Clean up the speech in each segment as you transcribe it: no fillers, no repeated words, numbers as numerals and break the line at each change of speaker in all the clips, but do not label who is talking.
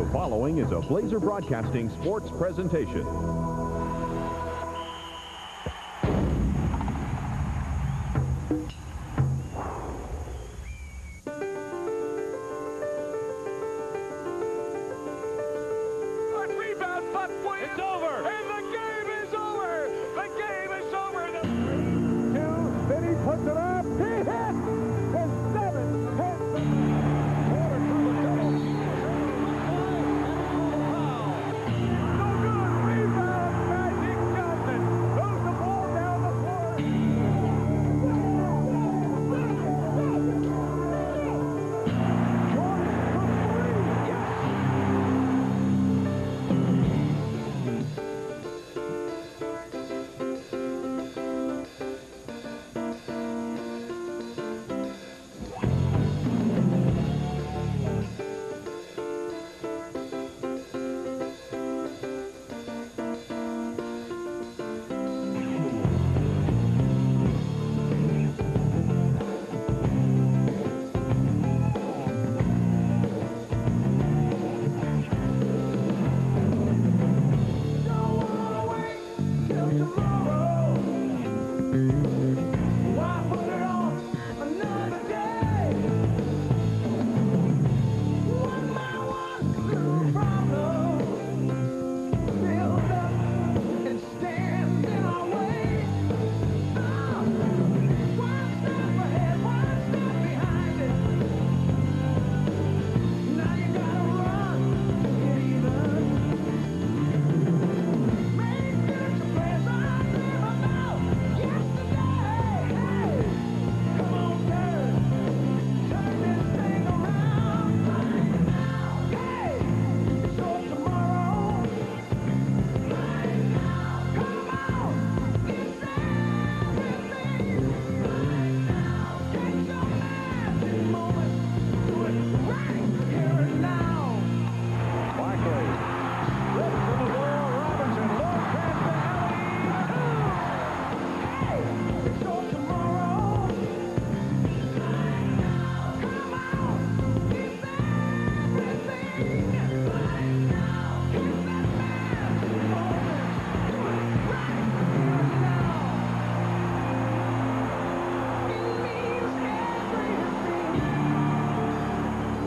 The following is a Blazer Broadcasting sports presentation.
It's over! And the game is over! The game is over!
Then he puts it up. He hits! And 7 hits the quarter from the double. No good! Rebound! Magic Johnson throws the ball down the floor. Jordan for 3. Yes!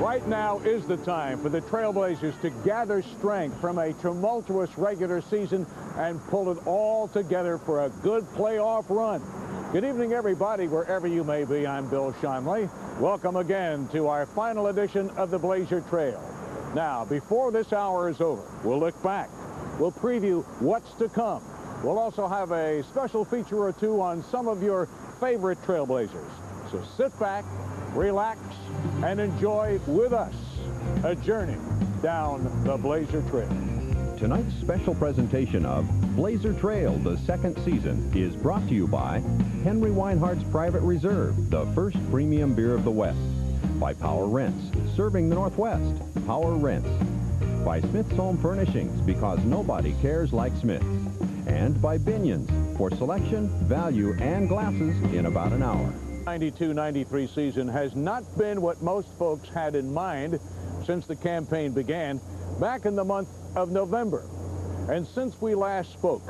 Right now is the time for the Trailblazers to gather strength from a tumultuous regular season and pull it all together for a good playoff run. Good evening, everybody, wherever you may be. I'm Bill Schimley. Welcome again to our final edition of the Blazer Trail. Now, before this hour is over, we'll look back. We'll preview what's to come. We'll also have a special feature or two on some of your favorite Trailblazers. So sit back, relax, and enjoy with us a journey down the Blazer Trail.
Tonight's special presentation of Blazer Trail, the second season, is brought to you by Henry Weinhardt's Private Reserve, the first premium beer of the West. By Power Rents, serving the Northwest. Power Rents. By Smith's Home Furnishings, because nobody cares like Smith's. And by Binion's, for selection, value, and glasses in about an hour.
92-93 season has not been what most folks had in mind since the campaign began back in the month of November. And since we last spoke,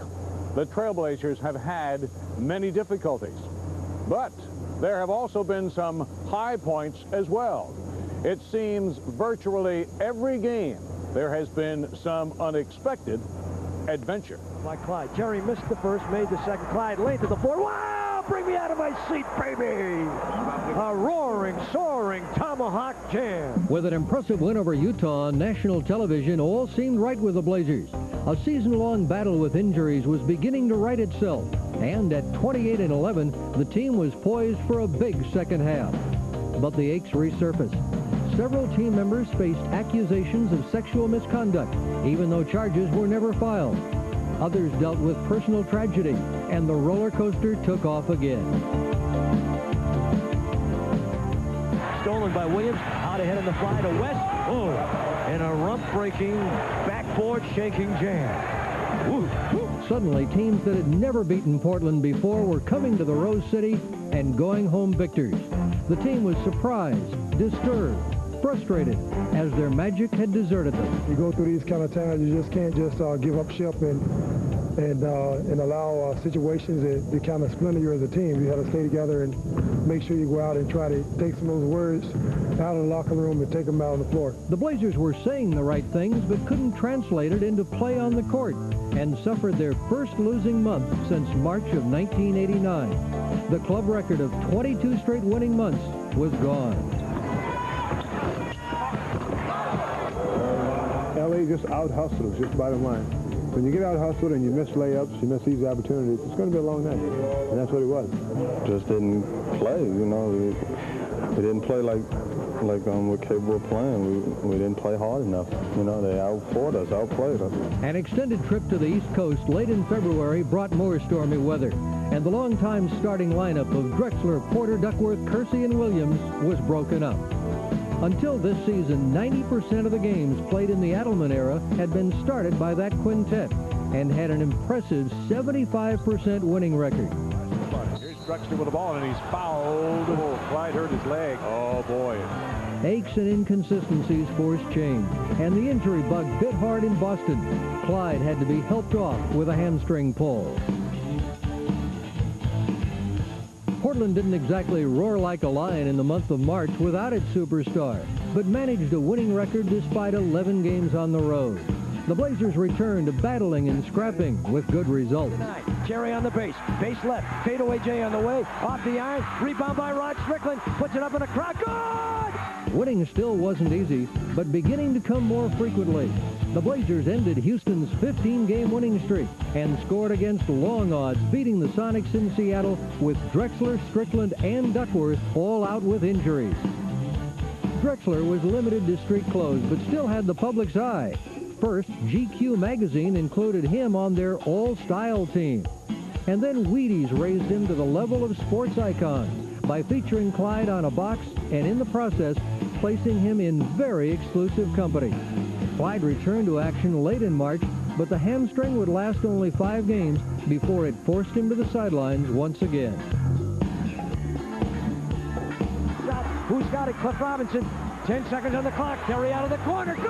the Trailblazers have had many difficulties. But there have also been some high points as well. It seems virtually every game there has been some unexpected adventure.
By Clyde. Jerry missed the first, made the second. Clyde late to the board. Wow! Bring me out of my seat, baby! A roaring, soaring tomahawk jam.
With an impressive win over Utah on national television, all seemed right with the Blazers. A season-long battle with injuries was beginning to right itself. And at 28-11, the team was poised for a big second half. But the aches resurfaced. Several team members faced accusations of sexual misconduct, even though charges were never filed. Others dealt with personal tragedy, and the roller coaster took off again.
Stolen by Williams, out ahead in the fly to West. Oh, and a rump-breaking, backboard-shaking jam. Woo.
Suddenly, teams that had never beaten Portland before were coming to the Rose City and going home victors. The team was surprised, disturbed, frustrated as their magic had deserted them.
You go through these kind of times, you just can't just give up ship and allow situations to kind of splinter you as a team. You have to stay together and make sure you go out and try to take some of those words out of the locker room and take them out on the floor.
The Blazers were saying the right things but couldn't translate it into play on the court and suffered their first losing month since March of 1989. The club record of 22 straight winning months was gone.
LA just out-hustled us, just bottom line. When you get out-hustled and you miss layups, you miss easy opportunities, it's going to be a long night. And that's what it was.
Just didn't play, you know. We didn't play like we're capable of playing. We didn't play hard enough. You know, they outfought us, outplayed us.
An extended trip to the East Coast late in February brought more stormy weather, and the longtime starting lineup of Drexler, Porter, Duckworth, Kersey, and Williams was broken up. Until this season, 90% of the games played in the Adelman era had been started by that quintet and had an impressive 75% winning record.
Here's Drexler with the ball, and he's fouled. Oh, Clyde hurt his leg. Oh, boy.
Aches and inconsistencies forced change, and the injury bug bit hard in Boston. Clyde had to be helped off with a hamstring pull. Portland didn't exactly roar like a lion in the month of March without its superstar, but managed a winning record despite 11 games on the road. The Blazers returned to battling and scrapping with good results.
Jerry on the base left, fadeaway Jay on the way, off the iron, rebound by Rod Strickland, puts it up in the crowd, good!
Winning still wasn't easy, but beginning to come more frequently. The Blazers ended Houston's 15-game winning streak and scored against long odds, beating the Sonics in Seattle with Drexler, Strickland, and Duckworth all out with injuries. Drexler was limited to street clothes, but still had the public's eye. First, GQ magazine included him on their all-style team. And then Wheaties raised him to the level of sports icons by featuring Clyde on a box and in the process placing him in very exclusive company. Clyde returned to action late in March, but the hamstring would last only 5 games before it forced him to the sidelines once again.
Shot. Who's got it? Cliff Robinson. 10 seconds on the clock. Terry out of the corner. Good!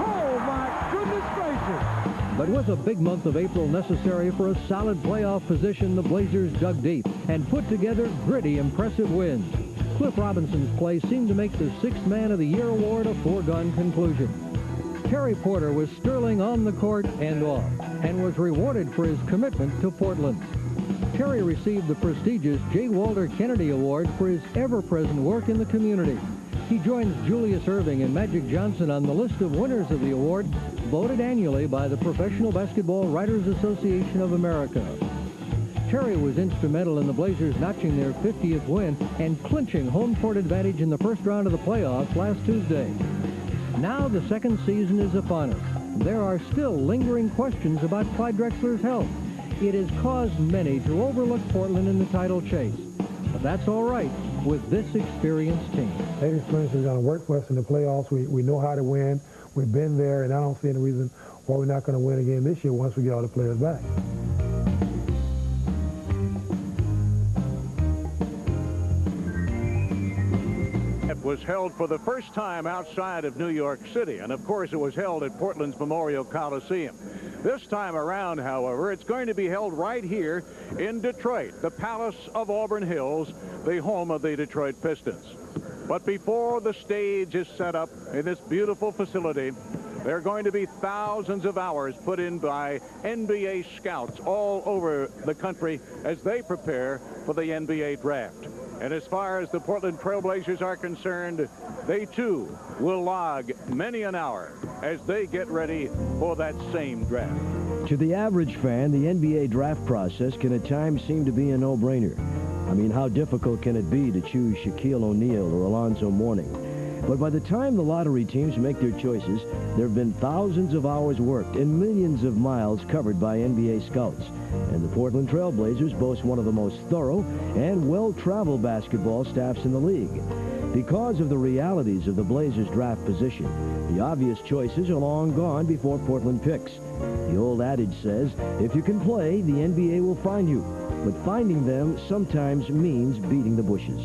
Oh, my goodness gracious!
But with a big month of April necessary for a solid playoff position, the Blazers dug deep and put together gritty, impressive wins. Cliff Robinson's play seemed to make the Sixth Man of the Year award a foregone conclusion. Terry Porter was sterling on the court and off, and was rewarded for his commitment to Portland. Terry received the prestigious J. Walter Kennedy Award for his ever-present work in the community. He joins Julius Erving and Magic Johnson on the list of winners of the award, voted annually by the Professional Basketball Writers Association of America. Terry was instrumental in the Blazers notching their 50th win and clinching home court advantage in the first round of the playoffs last Tuesday. Now the second season is upon us. There are still lingering questions about Clyde Drexler's health. It has caused many to overlook Portland in the title chase. But that's all right with this experienced team.
That experience is going to work for us in the playoffs. We know how to win. We've been there, and I don't see any reason why we're not going to win again this year once we get all the players back.
Was held for the first time outside of New York City, and of course it was held at Portland's Memorial Coliseum. This time around, however, it's going to be held right here in Detroit, the Palace of Auburn Hills, the home of the Detroit Pistons. But before the stage is set up in this beautiful facility, there are going to be thousands of hours put in by NBA scouts all over the country as they prepare for the NBA draft. And as far as the Portland Trail Blazers are concerned, they too will log many an hour as they get ready for that same draft.
To the average fan, the NBA draft process can at times seem to be a no-brainer. I mean, how difficult can it be to choose Shaquille O'Neal or Alonzo Mourning? But by the time the lottery teams make their choices, there have been thousands of hours worked and millions of miles covered by NBA scouts. And the Portland Trail Blazers boast one of the most thorough and well-traveled basketball staffs in the league. Because of the realities of the Blazers' draft position, the obvious choices are long gone before Portland picks. The old adage says, if you can play, the NBA will find you. But finding them sometimes means beating the bushes.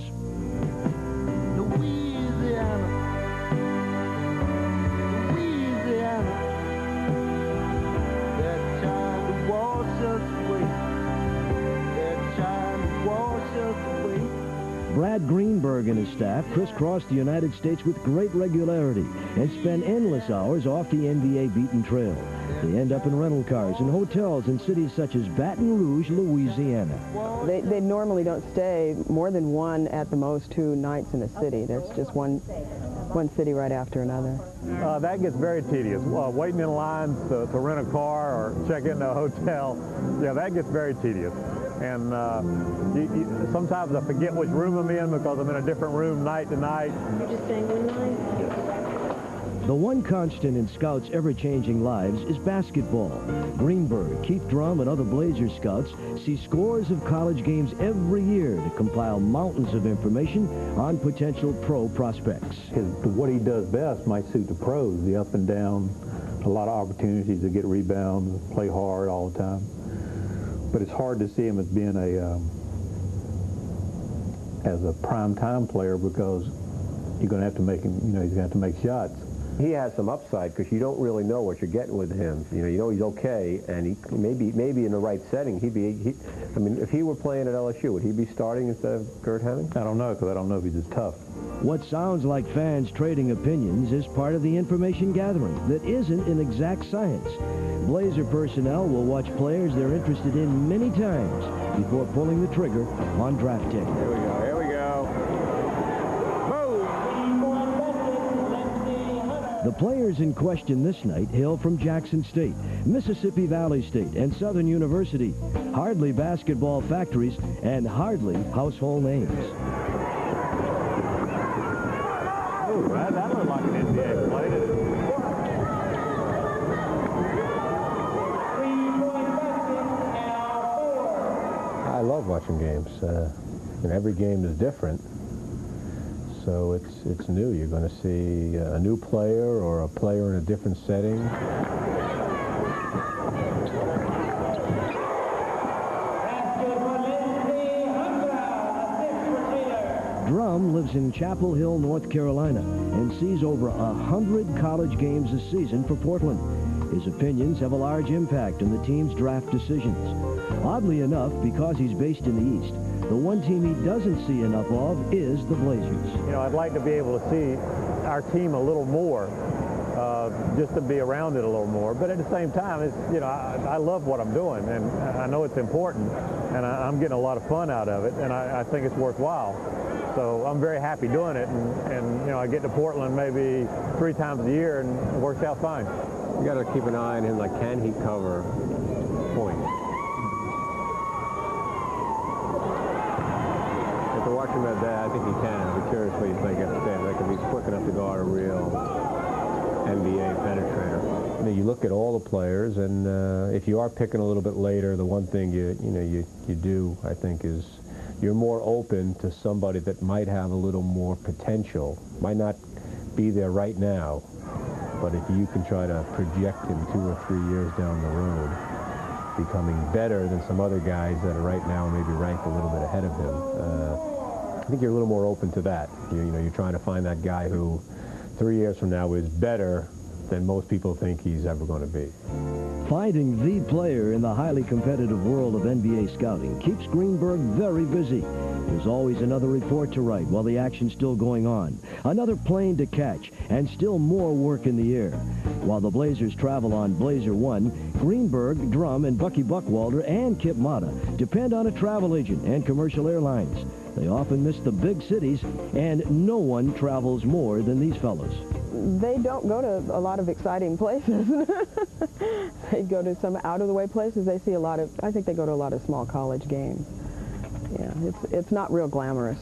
Greenberg and his staff crisscross the United States with great regularity and spend endless hours off the NBA beaten trail. They end up in rental cars and hotels in cities such as Baton Rouge, Louisiana.
They normally don't stay more than one, at the most 2 nights in a city. There's just one city right after another.
That gets very tedious. Waiting in lines to rent a car or check into a hotel, yeah, that gets very tedious. And sometimes I forget which room I'm in because I'm in a different room night to night.
You're just staying one night?
The one constant in Scouts' ever-changing lives is basketball. Greenberg, Keith Drum, and other Blazer Scouts see scores of college games every year to compile mountains of information on potential pro prospects.
What he does best might suit the pros, the up and down, a lot of opportunities to get rebounds, play hard all the time. But it's hard to see him as being as a prime time player because you're going to have to make him, he's going to have to make shots.
He has some upside because you don't really know what you're getting with him. You know he's okay, and he maybe in the right setting I mean, if he were playing at LSU, would he be starting instead of Gert Hemming?
I don't know, because I don't know if he's as tough.
What sounds like fans trading opinions is part of the information gathering that isn't an exact science. Blazer personnel will watch players they're interested in many times before pulling the trigger on draft day.
Here we go. Here we go.
The players in question this night hail from Jackson State, Mississippi Valley State, and Southern University. Hardly basketball factories and hardly household names.
Ooh, that looked like an NBA play, didn't it?
I love watching games. And every game is different. So it's new. You're going to see a new player or a player in a different setting.
Drum lives in Chapel Hill, North Carolina, and sees over 100 college games a season for Portland. His opinions have a large impact on the team's draft decisions. Oddly enough, because he's based in the East, the one team he doesn't see enough of is the Blazers.
I'd like to be able to see our team a little more, just to be around it a little more. But at the same time, it's, I love what I'm doing, and I know it's important, and I'm getting a lot of fun out of it, and I think it's worthwhile. So I'm very happy doing it, and I get to Portland maybe 3 times a year, and it works out fine.
You got to keep an eye on him, like, can he cover points? If to watch him at that, I think he can. I'm curious what you think at that. Like, if he's quick enough to guard a real NBA penetrator. You look at all the players, and if you are picking a little bit later, the one thing you do, I think, is you're more open to somebody that might have a little more potential, might not be there right now, but if you can try to project him 2 or 3 years down the road, becoming better than some other guys that are right now maybe ranked a little bit ahead of him, I think you're a little more open to that. You're trying to find that guy who 3 years from now is better than most people think he's ever going to be.
Finding the player in the highly competitive world of NBA scouting keeps Greenberg very busy. There's always another report to write while the action's still going on, another plane to catch, and still more work in the air. While the Blazers travel on Blazer One, Greenberg, Drum, and Bucky Buckwalter and Kip Motta depend on a travel agent and commercial airlines. They often miss the big cities, and no one travels more than these fellows.
They don't go to a lot of exciting places. They go to some out-of-the-way places. They see I think they go to a lot of small college games. Yeah, it's not real glamorous.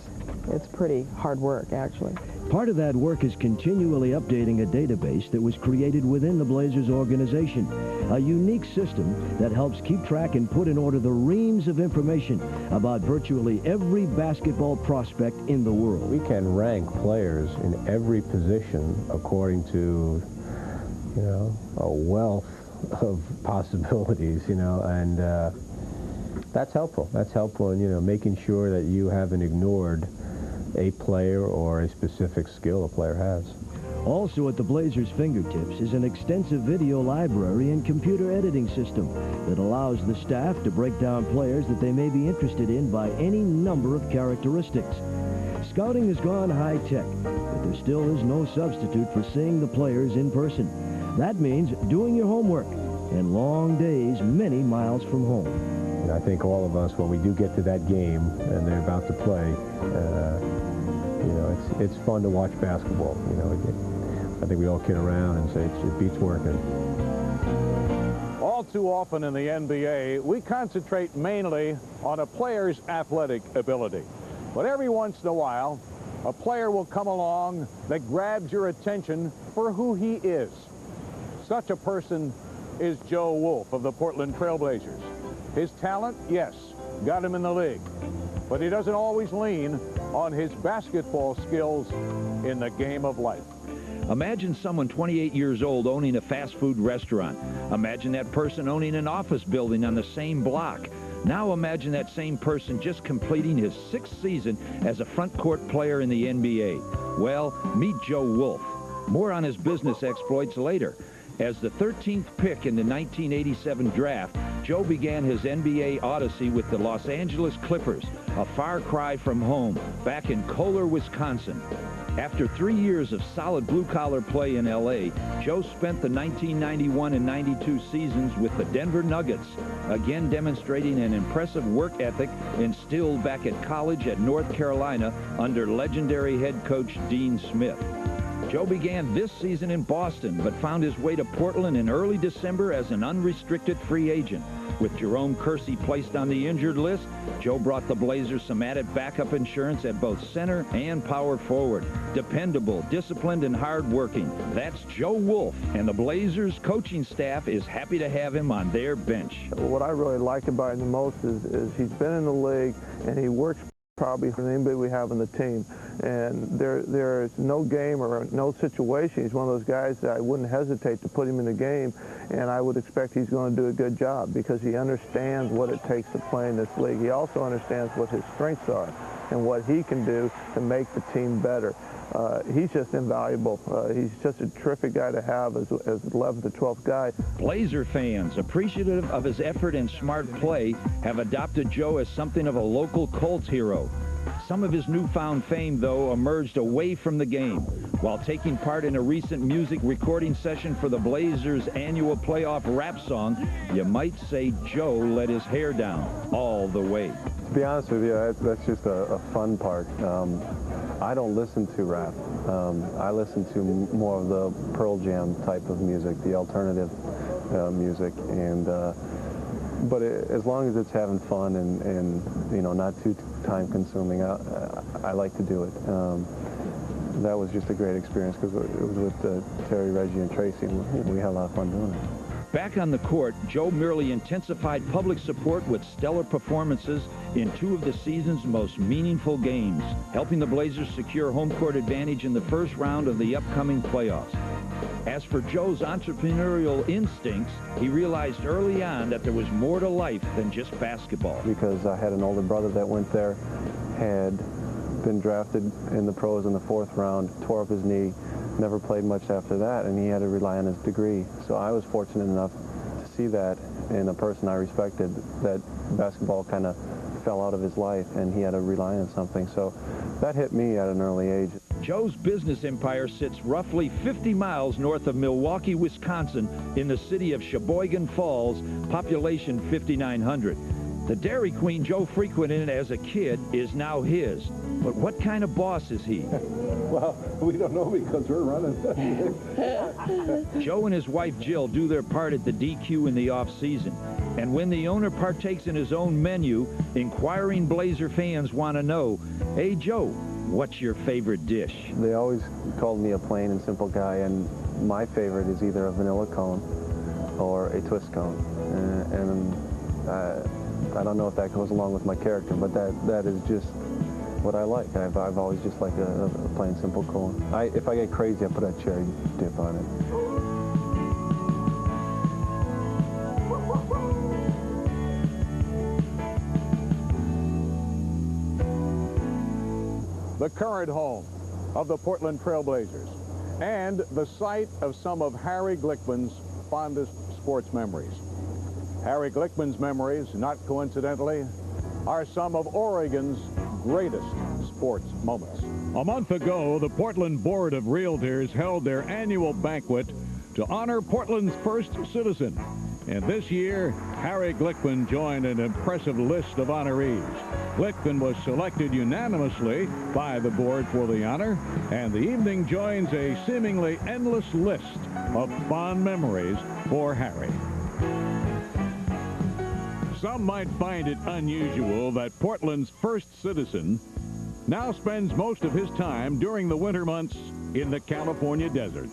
It's pretty hard work, actually.
Part of that work is continually updating a database that was created within the Blazers organization, a unique system that helps keep track and put in order the reams of information about virtually every basketball prospect in the world.
We can rank players in every position according to, a wealth of possibilities, and that's helpful. That's helpful in, making sure that you haven't ignored a player or a specific skill a player has.
Also at the Blazers' fingertips is an extensive video library and computer editing system that allows the staff to break down players that they may be interested in by any number of characteristics. scouting has gone high-tech, but there still is no substitute for seeing the players in person. That means doing your homework and long days many miles from home.
And I think all of us, when we do get to that game and they're about to play, you know, it's fun to watch basketball. You know, I think we all kid around and say it beats working.
All too often in the NBA, we concentrate mainly on a player's athletic ability. But every once in a while, a player will come along that grabs your attention for who he is. Such a person is Joe Wolf of the Portland Trail Blazers. His talent, yes, got him in the league. But he doesn't always lean on his basketball skills in the game of life.
Imagine someone 28 years old owning a fast food restaurant. Imagine that person owning an office building on the same block. Now imagine that same person just completing his 6th season as a front court player in the NBA. Well, meet Joe Wolf. More on his business exploits later. As the 13th pick in the 1987 draft, Joe began his NBA odyssey with the Los Angeles Clippers, a far cry from home, back in Kohler, Wisconsin. After 3 years of solid blue-collar play in L.A., Joe spent the 1991 and 92 seasons with the Denver Nuggets, again demonstrating an impressive work ethic instilled back at college at North Carolina under legendary head coach Dean Smith. Joe began this season in Boston, but found his way to Portland in early December as an unrestricted free agent. With Jerome Kersey placed on the injured list, Joe brought the Blazers some added backup insurance at both center and power forward. Dependable, disciplined, and hard-working. That's Joe Wolf, and the Blazers coaching staff is happy to have him on their bench.
What I really like about him the most is he's been in the league, and he works probably for anybody we have on the team. And there is no game or no situation. He's one of those guys that I wouldn't hesitate to put him in the game, and I would expect he's going to do a good job because he understands what it takes to play in this league. He also understands what his strengths are and what he can do to make the team better. He's just invaluable. He's just a terrific guy to have as 11th or 12th guy.
Blazer fans, appreciative of his effort and smart play, have adopted Joe as something of a local Colts hero. Some of his newfound fame, though, emerged away from the game. While taking part in a recent music recording session for the Blazers' annual playoff rap song, you might say Joe let his hair down all the way.
To be honest with you, that's just a fun part. I don't listen to rap. I listen to more of the Pearl Jam type of music, the alternative music, and but as long as it's having fun and you know, not too time-consuming, I like to do it. That was just a great experience because it was with Terry, Reggie, and Tracy, and we had a lot of fun doing it.
Back on the court, Joe merely intensified public support with stellar performances in 2 of the season's most meaningful games, helping the Blazers secure home court advantage in the first round of the upcoming playoffs. As for Joe's entrepreneurial instincts, he realized early on that there was more to life than just basketball.
Because I had an older brother that went there, had been drafted in the pros in the 4th round, tore up his knee, never played much after that, and he had to rely on his degree. So I was fortunate enough to see that in a person I respected, that basketball kind of fell out of his life and he had to rely on something. So that hit me at an early age.
Joe's business empire sits roughly 50 miles north of Milwaukee, Wisconsin, in the city of Sheboygan Falls, population 5,900. The Dairy Queen Joe frequented as a kid is now his. But what kind of boss is he?
Well, we don't know because we're running.
Joe and his wife Jill do their part at the DQ in the off-season. And when the owner partakes in his own menu, inquiring Blazer fans want to know, "Hey, Joe, what's your favorite dish?"
They always called me a plain and simple guy, and my favorite is either a vanilla cone or a twist cone. I don't know if that goes along with my character, but that is just what I like. I've always just liked a plain, simple cone. If I get crazy, I put a cherry dip on it.
The current home of the Portland Trail Blazers and the site of some of Harry Glickman's fondest sports memories. Harry Glickman's memories, not coincidentally, are some of Oregon's greatest sports moments.
A month ago, the Portland Board of Realtors held their annual banquet to honor Portland's first citizen. And this year, Harry Glickman joined an impressive list of honorees. Glickman was selected unanimously by the board for the honor, and the evening joins a seemingly endless list of fond memories for Harry. Some might find it unusual that Portland's first citizen now spends most of his time during the winter months in the California desert.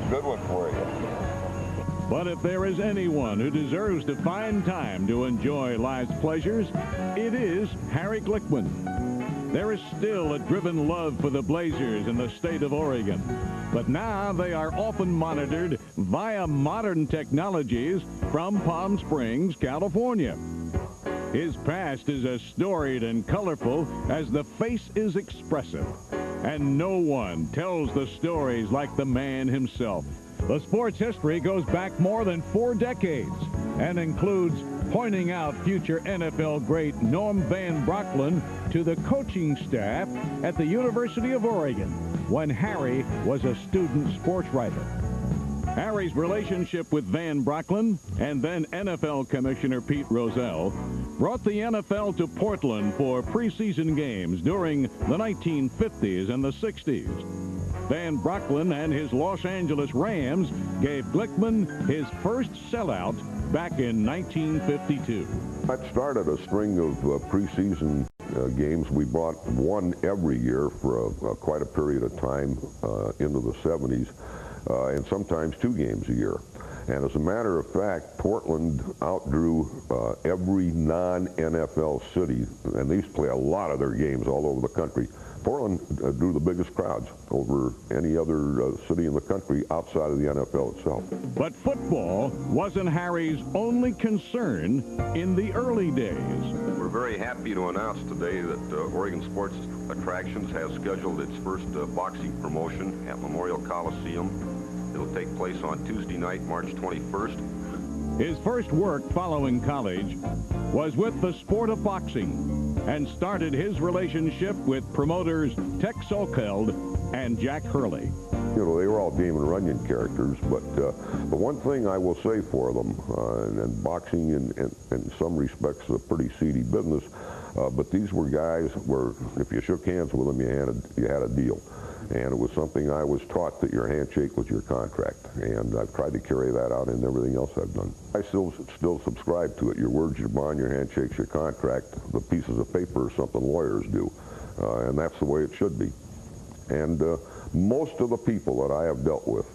Good one for you.
But if there is anyone who deserves to find time to enjoy life's pleasures, it is Harry Glickman. There is still a driven love for the Blazers in the state of Oregon, but now they are often monitored via modern technologies from Palm Springs, California. His past is as storied and colorful as the face is expressive, and no one tells the stories like the man himself. The sports history goes back more than 4 decades and includes pointing out future NFL great Norm Van Brocklin to the coaching staff at the University of Oregon when Harry was a student sports writer. Harry's relationship with Van Brocklin and then NFL Commissioner Pete Rozelle brought the NFL to Portland for preseason games during the 1950s and the 60s. Van Brocklin and his Los Angeles Rams gave Glickman his first sellout back in 1952.
That started a string of preseason games. We brought one every year for quite a period of time into the 70s, and sometimes 2 games a year. And as a matter of fact, Portland outdrew every non-NFL city, and they used to play a lot of their games all over the country. Portland drew the biggest crowds over any other city in the country outside of the NFL itself.
But football wasn't Harry's only concern in the early days.
We're very happy to announce today that Oregon Sports Attractions has scheduled its first boxing promotion at Memorial Coliseum. It'll take place on Tuesday night, March 21st.
His first work following college was with the sport of boxing, and started his relationship with promoters Tex Solkeld and Jack Hurley.
You know, they were all Damon Runyon characters, but the one thing I will say for them, and boxing in some respects is a pretty seedy business, but these were guys where if you shook hands with them, you had a deal. And it was something I was taught, that your handshake was your contract. And I've tried to carry that out in everything else I've done. I still subscribe to it. Your word's your bond, your handshake's your contract. The pieces of paper are something lawyers do. And that's the way it should be. And most of the people that I have dealt with,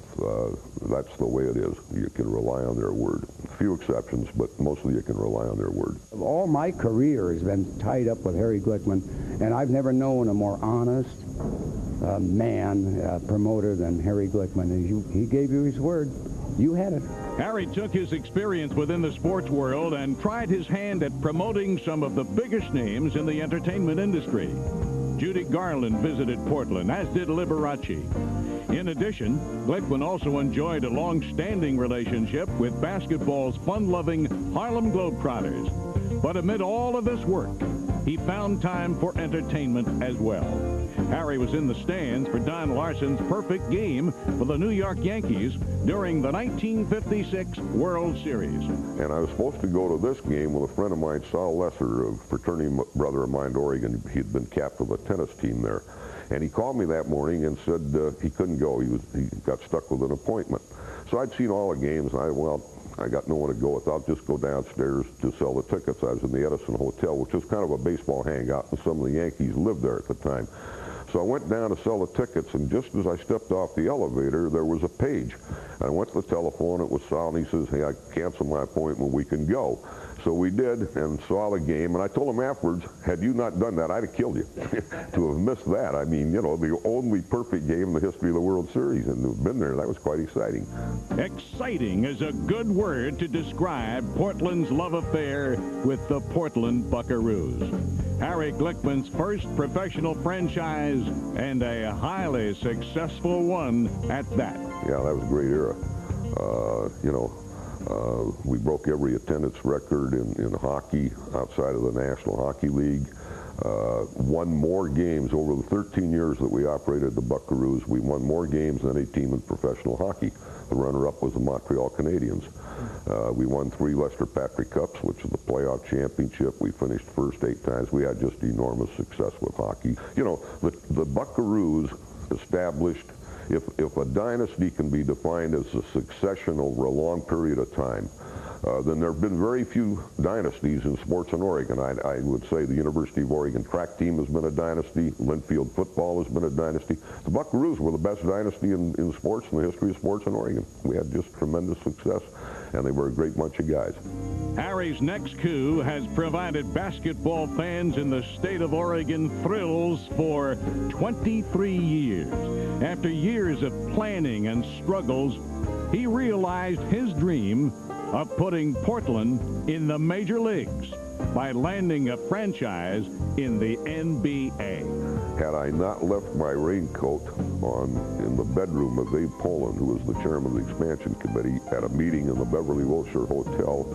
that's the way it is. You can rely on their word. A few exceptions, but mostly you can rely on their word.
All my career has been tied up with Harry Glickman, and I've never known a more honest promoter than Harry Glickman. He gave you his word. You had it.
Harry took his experience within the sports world and tried his hand at promoting some of the biggest names in the entertainment industry. Judy Garland visited Portland, as did Liberace. In addition, Glickman also enjoyed a long-standing relationship with basketball's fun-loving Harlem Globetrotters. But amid all of this work, he found time for entertainment as well. Harry was in the stands for Don Larson's perfect game for the New York Yankees during the 1956 World Series.
And I was supposed to go to this game with a friend of mine, Saul Lesser, a fraternity brother of mine, Oregon. He'd been captain of a tennis team there. And he called me that morning and said he couldn't go. He got stuck with an appointment. So I'd seen all the games, and I got no one to go with. I'll just go downstairs to sell the tickets. I was in the Edison Hotel, which was kind of a baseball hangout, and some of the Yankees lived there at the time. So I went down to sell the tickets, and just as I stepped off the elevator, there was a page. And I went to the telephone. It was Sal, and he says, "Hey, I canceled my appointment. We can go." So we did and saw the game, and I told him afterwards, had you not done that, I'd have killed you. To have missed that, I mean, you know, the only perfect game in the history of the World Series, and to have been there, that was quite exciting.
Exciting is a good word to describe Portland's love affair with the Portland Buckaroos. Harry Glickman's first professional franchise, and a highly successful one at that.
Yeah, that was a great era. You know, We broke every attendance record in hockey outside of the National Hockey League. Won more games over the 13 years that we operated the Buckaroos. We won more games than any team in professional hockey. The runner-up was the Montreal Canadiens. We won 3 Lester Patrick Cups, which is the playoff championship. We finished first 8 times. We had just enormous success with hockey. You know, the Buckaroos established, if a dynasty can be defined as a succession over a long period of time, then there have been very few dynasties in sports in Oregon. I would say the University of Oregon track team has been a dynasty. Linfield football has been a dynasty. The Buckaroos were the best dynasty in sports, in the history of sports in Oregon. We had just tremendous success, and they were a great bunch of guys.
Harry's next coup has provided basketball fans in the state of Oregon thrills for 23 years. After years of planning and struggles, he realized his dream of putting Portland in the major leagues by landing a franchise in the NBA.
Had I not left my raincoat on in the bedroom of Abe Poland, who was the chairman of the expansion committee, at a meeting in the Beverly Wilshire Hotel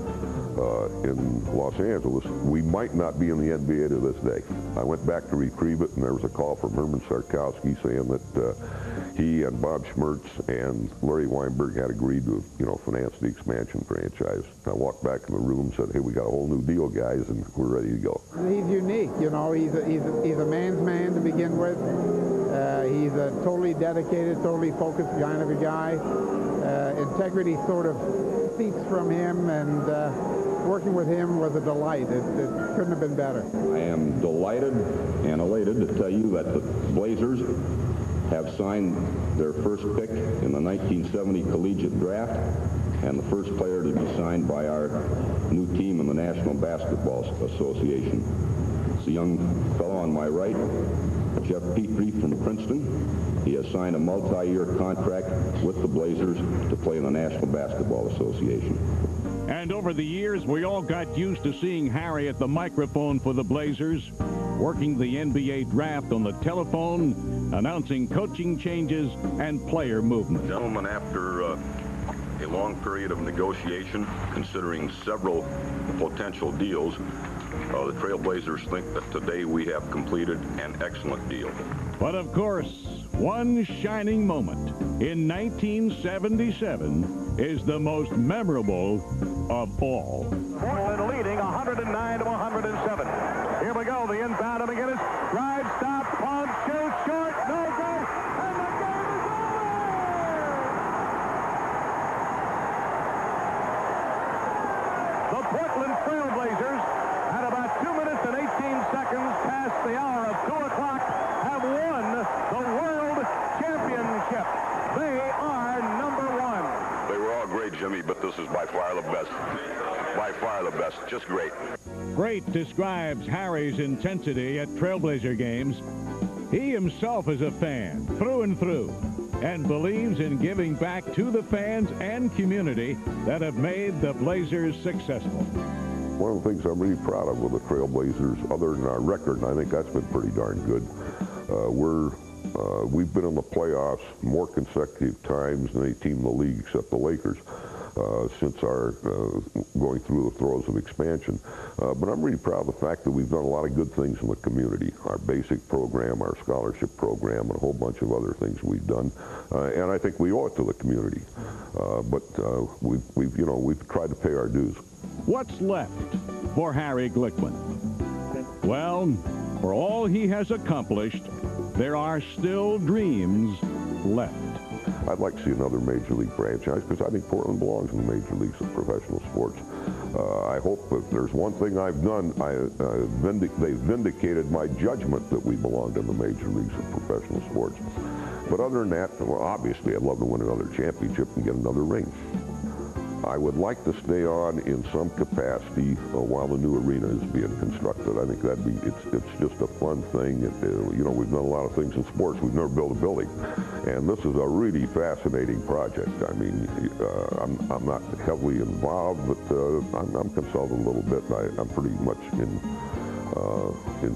in Los Angeles, we might not be in the NBA to this day. I went back to retrieve it, and there was a call from Herman Sarkowski saying that he and Bob Schmertz and Larry Weinberg had agreed to, finance the expansion franchise. I walked back in the room and said, hey, we got a whole new deal, guys, and we're ready to go.
He's unique, he's a man's man to begin with. He's a totally dedicated, totally focused kind of a guy. Integrity sort of seeps from him, and working with him was a delight. It couldn't have been better.
I am delighted and elated to tell you that the Blazers have signed their first pick in the 1970 collegiate draft, and the first player to be signed by our new team in the National Basketball Association. It's a young fellow on my right, Jeff Petrie from Princeton. He has signed a multi-year contract with the Blazers to play in the National Basketball Association.
And over the years, we all got used to seeing Harry at the microphone for the Blazers, working the NBA draft on the telephone, announcing coaching changes and player movement.
Gentlemen, after a long period of negotiation, considering several potential deals, the Trailblazers think that today we have completed an excellent deal.
But of course, one shining moment in 1977 is the most memorable of all.
Portland leading 109-107. Here we go, the inbound of McGinnis. Drive, stop, pump, shoot, short, no good, and the game is over! The Portland Trailblazers, at about 2 minutes and 18 seconds past the hour of 2 o'clock, have won the World Championship. They are number 1.
They were all great, Jimmy, but this is by far the best. By far the best. Just great.
Great describes Harry's intensity at Trailblazer games. He himself is a fan, through and through, and believes in giving back to the fans and community that have made the Blazers successful.
One of the things I'm really proud of with the Trailblazers, other than our record, and I think that's been pretty darn good, we've been in the playoffs more consecutive times than any team in the league except the Lakers since our going through the throes of expansion. But I'm really proud of the fact that we've done a lot of good things in the community. Our basic program, our scholarship program, and a whole bunch of other things we've done. And I think we owe it to the community. But we've tried to pay our dues.
What's left for Harry Glickman? Well, for all he has accomplished, there are still dreams left.
I'd like to see another Major League franchise because I think Portland belongs in the Major Leagues of professional sports. I hope if there's one thing I've done, they've vindicated my judgment that we belonged in the Major Leagues of professional sports. But other than that, well, obviously I'd love to win another championship and get another ring. I would like to stay on in some capacity while the new arena is being constructed. I think it's just a fun thing. We've done a lot of things in sports. We've never built a building. And this is a really fascinating project. I mean, I'm not heavily involved, but I'm consulted a little bit. I'm pretty much in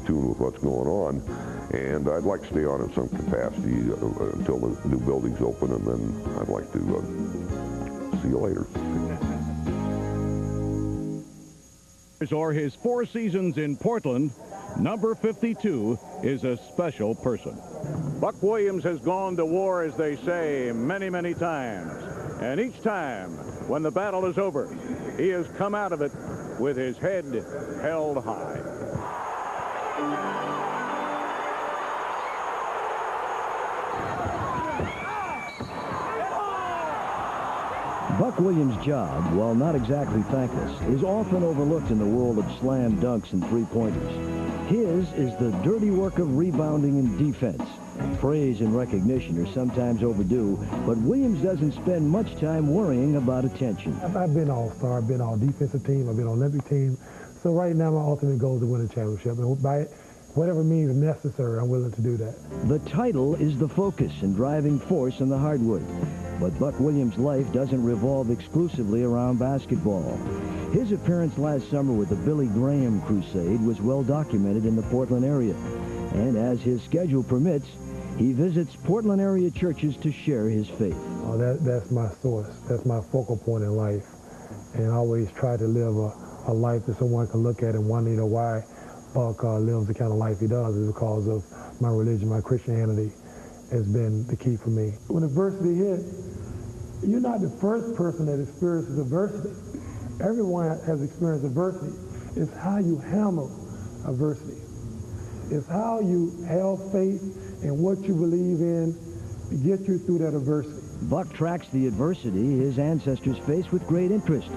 tune with what's going on. And I'd like to stay on in some capacity until the new building's open, and then I'd like to see you later.
or his 4 seasons in Portland, number 52 is a special person.
Buck Williams has gone to war, as they say, many, many times. And each time, when the battle is over, he has come out of it with his head held high.
Buck Williams' job, while not exactly thankless, is often overlooked in the world of slam dunks and three-pointers. His is the dirty work of rebounding and defense. Praise and recognition are sometimes overdue, but Williams doesn't spend much time worrying about attention.
I've been all-star, I've been all-defensive team, I've been Olympic team. So right now my ultimate goal is to win a championship. And by whatever means necessary, I'm willing to do that.
The title is the focus and driving force on the hardwood. But Buck Williams' life doesn't revolve exclusively around basketball. His appearance last summer with the Billy Graham Crusade was well documented in the Portland area. And as his schedule permits, he visits Portland area churches to share his faith.
Oh, that's my source. That's my focal point in life. And I always try to live a life that someone can look at and wonder, why Buck lives the kind of life he does is because of my religion, my Christianity has been the key for me. When adversity hit, you're not the first person that experiences adversity. Everyone has experienced adversity. It's how you handle adversity. It's how you have faith in what you believe in to get you through that adversity.
Buck tracks the adversity his ancestors faced with great interest.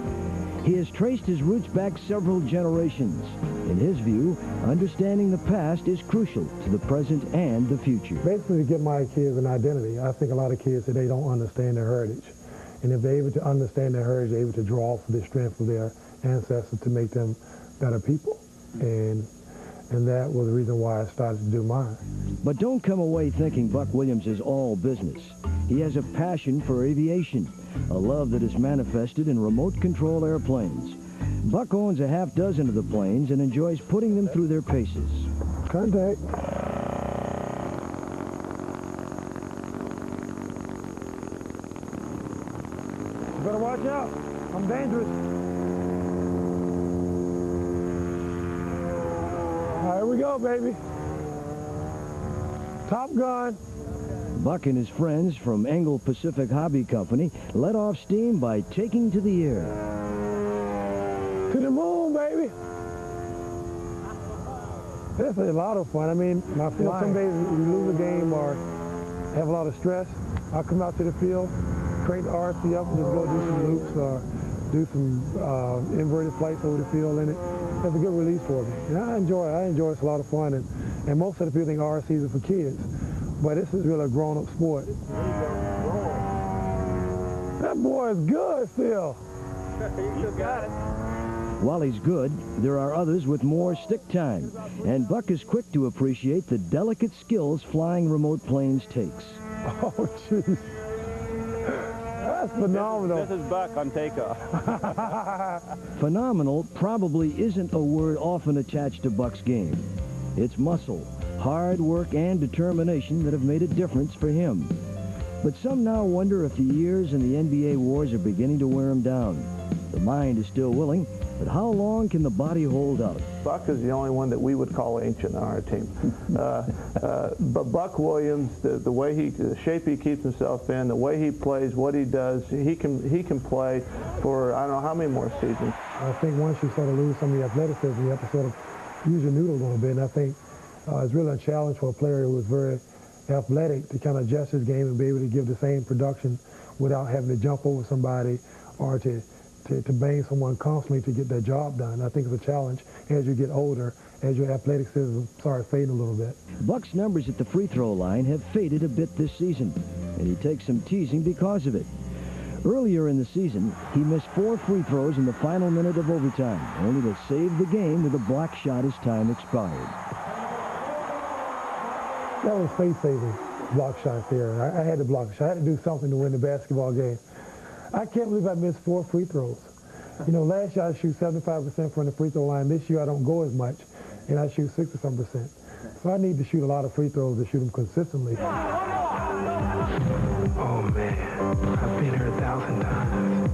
He has traced his roots back several generations. In his view, understanding the past is crucial to the present and the future.
Basically, to give my kids an identity. I think a lot of kids today don't understand their heritage. And if they're able to understand their heritage, they're able to draw from the strength of their ancestors to make them better people. And that was the reason why I started to do mine.
But don't come away thinking Buck Williams is all business. He has a passion for aviation, a love that is manifested in remote control airplanes. Buck owns a half dozen of the planes and enjoys putting them through their paces.
Contact. You better watch out. I'm dangerous. All right, here we go, baby. Top Gun.
Buck and his friends from Engel Pacific Hobby Company let off steam by taking to the air.
To the moon, baby. This is a lot of fun. I mean, some days we lose a game or have a lot of stress. I'll come out to the field, crank the RC up and just go do some loops or do some inverted flights over the field in it. That's a good release for me. And I enjoy it. It's a lot of fun. And most of the people think RCs are for kids. But this is really a grown-up sport. That boy is good still.
You got it.
While he's good, there are others with more stick time. And Buck is quick to appreciate the delicate skills flying remote planes takes.
Oh, jeez. That's phenomenal.
This is Buck on takeoff.
Phenomenal probably isn't a word often attached to Buck's game. It's muscle, hard work, and determination that have made a difference for him. But some now wonder if the years in the NBA wars are beginning to wear him down. The mind is still willing, but how long can the body hold out?
Buck is the only one that we would call ancient on our team. But Buck Williams, the shape he keeps himself in, the way he plays, what he does, he can play for I don't know how many more seasons.
I think once you sort of lose some of the athleticism, you have to sort of use your noodle a little bit. And I think it's really a challenge for a player who is very athletic to kind of adjust his game and be able to give the same production without having to jump over somebody or to bang someone constantly to get that job done. I think it's a challenge as you get older, as your athleticism starts fading a little bit.
Buck's numbers at the free throw line have faded a bit this season, and he takes some teasing because of it. Earlier in the season, he missed 4 free throws in the final minute of overtime, only to save the game with a block shot as time expired.
That was faith-saving block shot there. I had to block a shot. I had to do something to win the basketball game. I can't believe I missed 4 free throws. You know, last year I shoot 75% from the free throw line. This year I don't go as much, and I shoot 60-some%. So I need to shoot a lot of free throws to shoot them consistently. Oh, man. I've been here 1,000 times.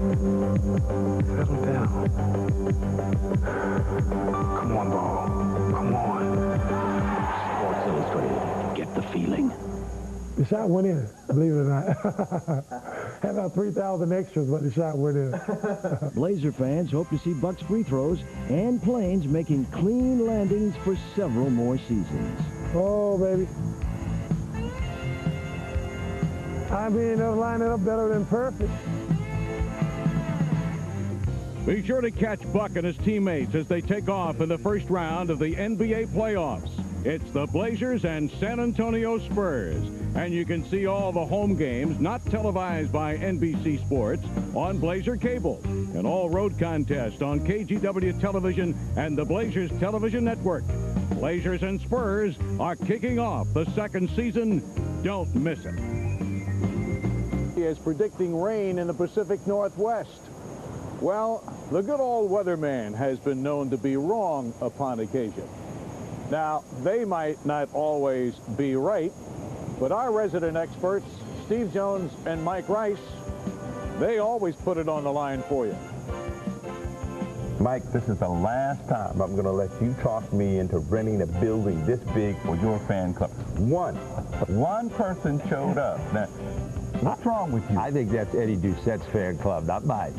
Settle down. Come on, ball. Come on.
Sports Illustrated. Get the feeling.
The shot went in, believe it or not. Had about 3,000 extras, but the shot went in.
Blazer fans hope to see Buck's free throws and planes making clean landings for several more seasons.
Oh, baby. I mean, they'll line it up better than perfect.
Be sure to catch Buck and his teammates as they take off in the first round of the NBA playoffs. It's the Blazers and San Antonio Spurs. And you can see all the home games not televised by NBC Sports on Blazer Cable. And all road contests on KGW Television and the Blazers Television Network. Blazers and Spurs are kicking off the second season. Don't miss it.
He is predicting rain in the Pacific Northwest. Well, the good old weatherman has been known to be wrong upon occasion. Now, they might not always be right, but our resident experts, Steve Jones and Mike Rice, they always put it on the line for you.
Mike, this is the last time I'm going to let you talk me into renting a building this big for your fan club. One person showed up. Now, what's wrong with you?
I think that's Eddie Doucette's fan club, not mine.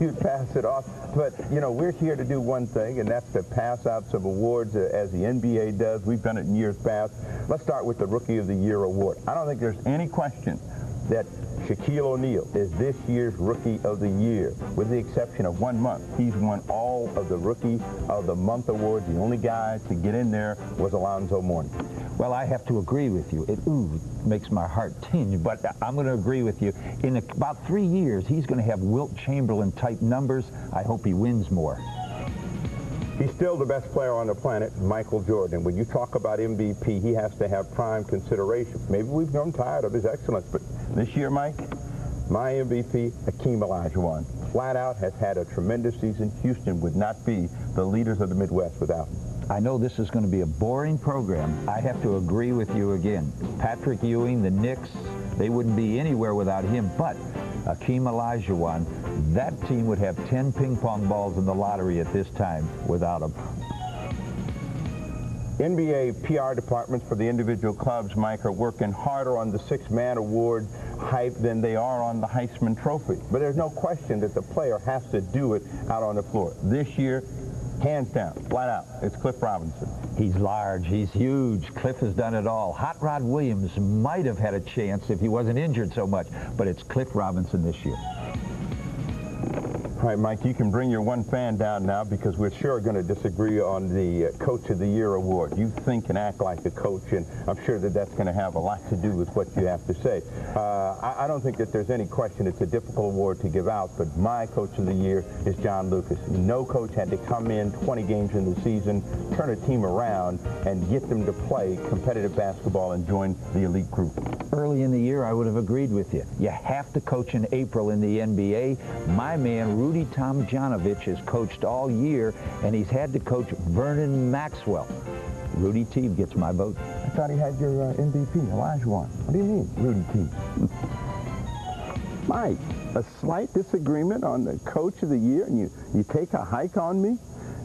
You pass it off. But, you know, we're here to do one thing, and that's to pass out some awards as the NBA does. We've done it in years past. Let's start with the Rookie of the Year award. I don't think there's any question that Shaquille O'Neal is this year's Rookie of the Year, with the exception of 1 month. He's won all of the Rookie of the Month awards. The only guy to get in there was Alonzo Mourning.
Well, I have to agree with you. It makes my heart tinge, but I'm going to agree with you. In about 3 years, he's going to have Wilt Chamberlain-type numbers. I hope he wins more.
He's still the best player on the planet, Michael Jordan. When you talk about MVP, he has to have prime consideration. Maybe we've grown tired of his excellence, but this year, Mike, my MVP, Hakeem Olajuwon, flat out has had a tremendous season. Houston would not be the leaders of the Midwest without him.
I know this is going to be a boring program. I have to agree with you again. Patrick Ewing, the Knicks, they wouldn't be anywhere without him. But Hakeem Olajuwon, that team would have 10 ping pong balls in the lottery at this time without him.
NBA PR departments for the individual clubs, Mike, are working harder on the six-man award hype than they are on the Heisman Trophy. But there's no question that the player has to do it out on the floor. This year, hands down, flat out, it's Cliff Robinson.
He's large, he's huge. Cliff has done it all. Hot Rod Williams might have had a chance if he wasn't injured so much, but it's Cliff Robinson this year.
All right, Mike, you can bring your one fan down now because we're sure going to disagree on the Coach of the Year award. You think and act like a coach, and I'm sure that that's going to have a lot to do with what you have to say. I don't think that there's any question it's a difficult award to give out, but my Coach of the Year is John Lucas. No coach had to come in 20 games in the season, turn a team around, and get them to play competitive basketball and join the elite group.
Early in the year, I would have agreed with you. You have to coach in April in the NBA. My man, Rudy Tomjanovich, has coached all year, and he's had to coach Vernon Maxwell. Rudy T gets my vote.
I thought he had your MVP, Olajuwon. What do you mean, Rudy T? Mike, a slight disagreement on the Coach of the Year, and you take a hike on me?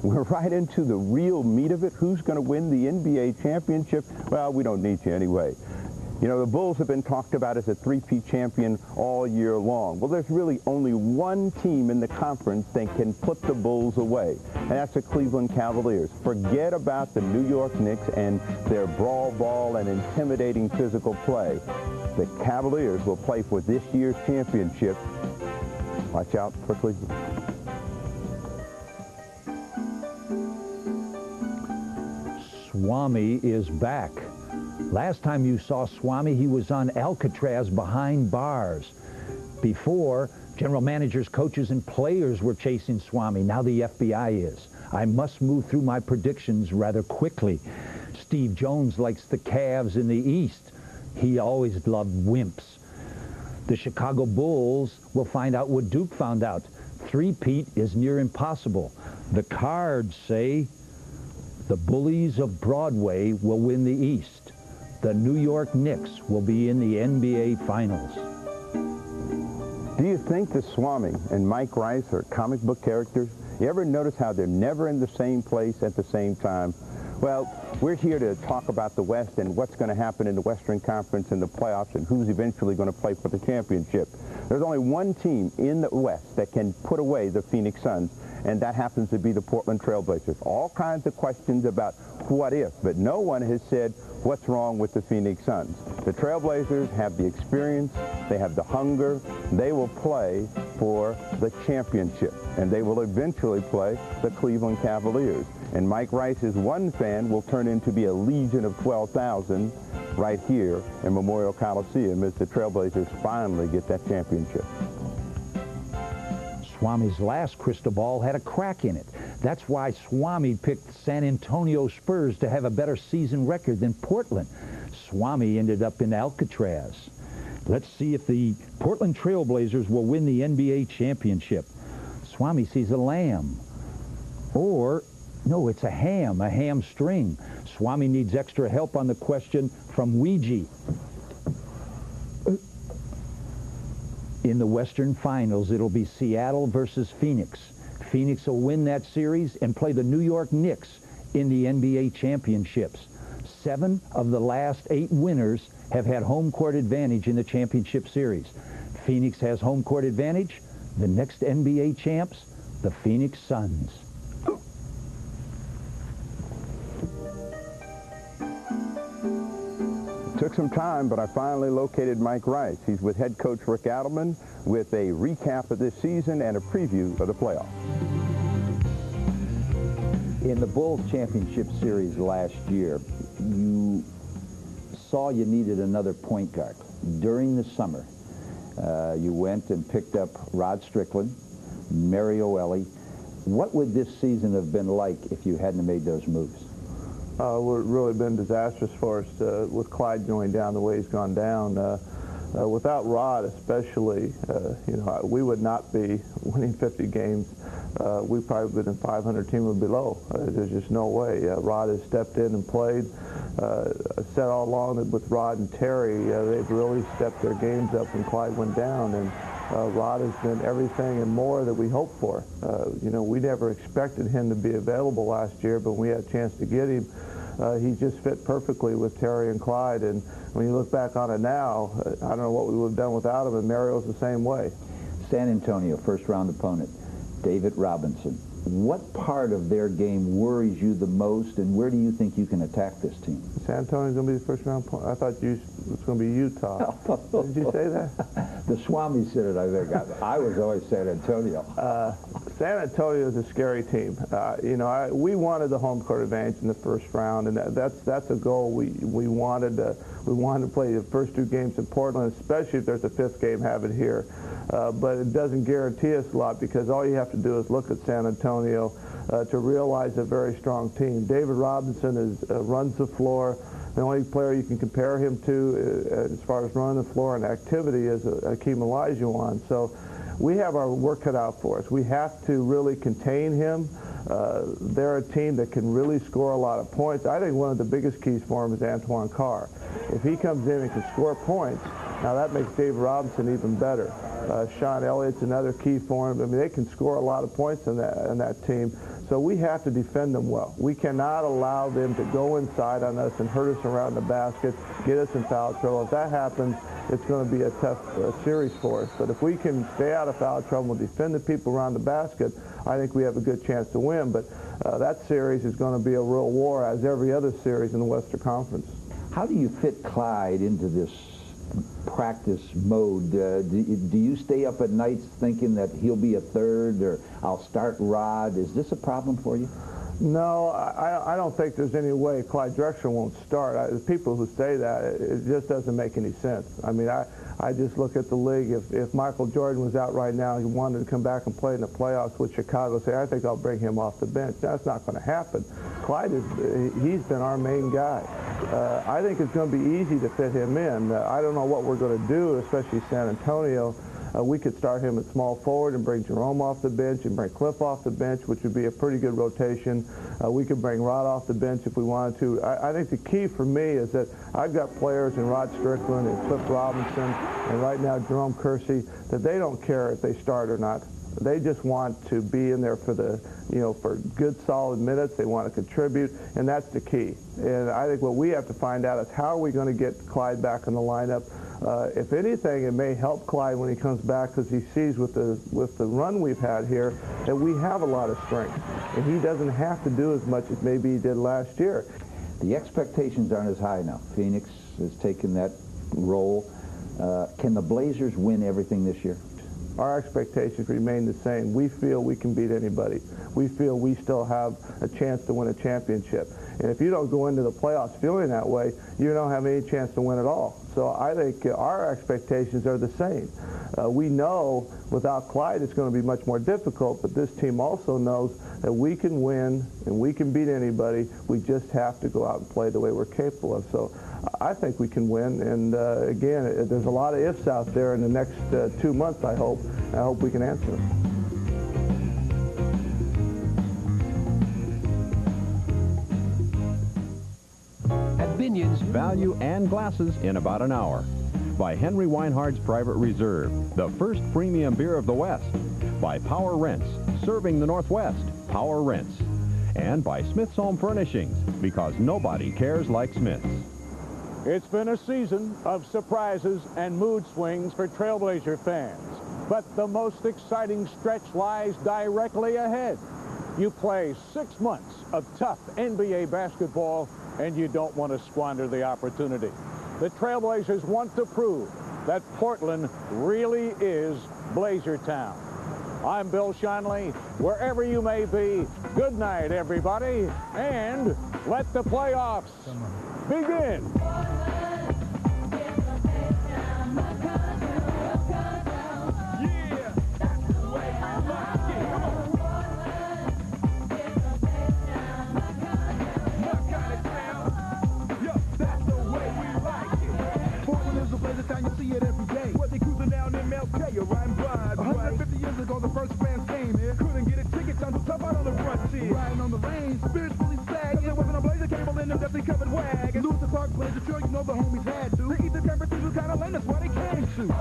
We're right into the real meat of it. Who's going to win the NBA championship? Well, we don't need you anyway. You know, the Bulls have been talked about as a three-peat champion all year long. Well, there's really only one team in the conference that can put the Bulls away, and that's the Cleveland Cavaliers. Forget about the New York Knicks and their brawl ball and intimidating physical play. The Cavaliers will play for this year's championship. Watch out for Cleveland.
Swami is back. Last time you saw Swami, he was on Alcatraz behind bars. Before, general managers, coaches, and players were chasing Swami. Now the FBI is. I must move through my predictions rather quickly. Steve Jones likes the Cavs in the East. He always loved wimps. The Chicago Bulls will find out what Duke found out. Three-peat is near impossible. The cards say the Bullies of Broadway will win the East. The New York Knicks will be in the NBA Finals.
Do you think that Swami and Mike Rice are comic book characters? You ever notice how they're never in the same place at the same time? Well, we're here to talk about the West and what's going to happen in the Western Conference and the playoffs and who's eventually going to play for the championship. There's only one team in the West that can put away the Phoenix Suns, and that happens to be the Portland Trail Blazers. All kinds of questions about what if, but no one has said what's wrong with the Phoenix Suns. The Trail Blazers have the experience, they have the hunger, they will play for the championship, and they will eventually play the Cleveland Cavaliers. And Mike Rice's one fan will turn into be a legion of 12,000 right here in Memorial Coliseum as the Trailblazers finally get that championship.
Swami's last crystal ball had a crack in it. That's why Swami picked San Antonio Spurs to have a better season record than Portland. Swami ended up in Alcatraz. Let's see if the Portland Trail Blazers will win the NBA championship. Swami sees a lamb. Or, no, it's a hamstring. Swami needs extra help on the question from Ouija. In the Western Finals, it'll be Seattle versus Phoenix. Phoenix will win that series and play the New York Knicks in the NBA championships. 7 of the last 8 winners have had home court advantage in the championship series. Phoenix has home court advantage. The next NBA champs, the Phoenix Suns.
Took some time, but I finally located Mike Rice. He's with head coach Rick Adelman with a recap of this season and a preview of the playoffs.
In the Bulls championship series last year, you saw you needed another point guard. During the summer, you went and picked up Rod Strickland, Mario Elie. What would this season have been like if you hadn't made those moves?
It's really been disastrous for us with Clyde going down the way he's gone down. Without Rod especially, we would not be winning 50 games. We probably would have been 500 team or below. There's just no way. Rod has stepped in and played. I said all along that with Rod and Terry, they've really stepped their games up when Clyde went down. And Rod has been everything and more that we hoped for. We never expected him to be available last year, but when we had a chance to get him, he just fit perfectly with Terry and Clyde. And when you look back on it now, I don't know what we would have done without him, and Mario's the same way.
San Antonio, first-round opponent, David Robinson. What part of their game worries you the most, and where do you think you can attack this team?
San Antonio's going to be the first-round opponent. I thought it was going to be Utah. Did you say that?
The Swami said it, I think. I was always San Antonio.
San Antonio is a scary team. We wanted the home court advantage in the first round, and that's a goal. We wanted to play the first 2 games in Portland, especially if there's a 5th game, have it here. But it doesn't guarantee us a lot because all you have to do is look at San Antonio to realize a very strong team. David Robinson runs the floor. The only player you can compare him to as far as running the floor and activity is Hakeem Olajuwon. So we have our work cut out for us. We have to really contain him. They're a team that can really score a lot of points. I think one of the biggest keys for him is Antoine Carr. If he comes in and can score points, now that makes David Robinson even better. Sean Elliott's another key for him. I mean, they can score a lot of points in that team. So we have to defend them well. We cannot allow them to go inside on us and hurt us around the basket, get us in foul trouble. If that happens, it's going to be a tough series for us. But if we can stay out of foul trouble and defend the people around the basket, I think we have a good chance to win. But that series is going to be a real war, as every other series in the Western Conference.
How do you fit Clyde into this practice mode? Do you stay up at nights thinking that he'll be a third, or I'll start Rod? Is this a problem for you?
No, I don't think there's any way Clyde Drexler won't start. The people who say that, it just doesn't make any sense. I mean, I just look at the league. If Michael Jordan was out right now, he wanted to come back and play in the playoffs with Chicago, say, I think I'll bring him off the bench. That's not going to happen. Clyde, he's been our main guy. I think it's going to be easy to fit him in. I don't know what we're going to do, especially San Antonio. We could start him at small forward and bring Jerome off the bench and bring Cliff off the bench, which would be a pretty good rotation. We could bring Rod off the bench if we wanted to. I think the key for me is that I've got players in Rod Strickland and Cliff Robinson and right now Jerome Kersey that they don't care if they start or not. They just want to be in there for the, for good solid minutes. They want to contribute, and that's the key. And I think what we have to find out is how are we going to get Clyde back in the lineup. If anything, it may help Clyde when he comes back because he sees with the run we've had here that we have a lot of strength, and he doesn't have to do as much as maybe he did last year.
The expectations aren't as high now. Phoenix has taken that role. Can the Blazers win everything this year?
Our expectations remain the same. We feel we can beat anybody. We feel we still have a chance to win a championship. And if you don't go into the playoffs feeling that way, you don't have any chance to win at all. So I think our expectations are the same. We know without Clyde it's going to be much more difficult, but this team also knows that we can win and we can beat anybody. We just have to go out and play the way we're capable of. So I think we can win, and again, there's a lot of ifs out there in the next 2 months, I hope. I hope we can answer them.
At Binion's, value and glasses in about an hour. By Henry Weinhard's Private Reserve, the first premium beer of the West. By Power Rents, serving the Northwest, Power Rents. And by Smith's Home Furnishings, because nobody cares like Smith's.
It's been a season of surprises and mood swings for Trailblazer fans. But the most exciting stretch lies directly ahead. You play 6 months of tough NBA basketball, and you don't want to squander the opportunity. The Trailblazers want to prove that Portland really is Blazer Town. I'm Bill Schonely. Wherever you may be, good night, everybody, and let the playoffs begin.
You're riding blind, 150 years ago, the first fans came here. Couldn't get a ticket, time to tough out on the frontier. Riding on the lane, spirits fully sagging. There wasn't a Blazer cable in them dusty covered wagon. Luther Clark Blazer, sure you know the homies had to. They eat the temperatures was kind of lame, that's why they came to.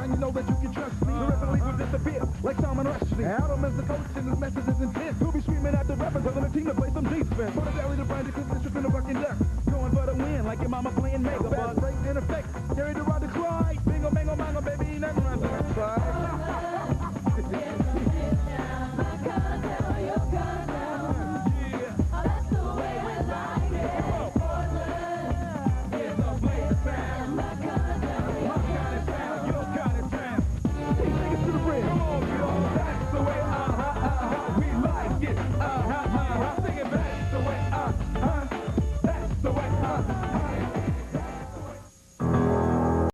You know that you can trust me. The rest of the league will disappear like Salman Rushdie. I don't miss the coach and his message is intense. He'll be screaming at the rappers, telling the team to play some defense. For the Valley to find the Cliff District in the bucking duck. Going for the win like your mama playing Mega. Bad break in effect. Carry the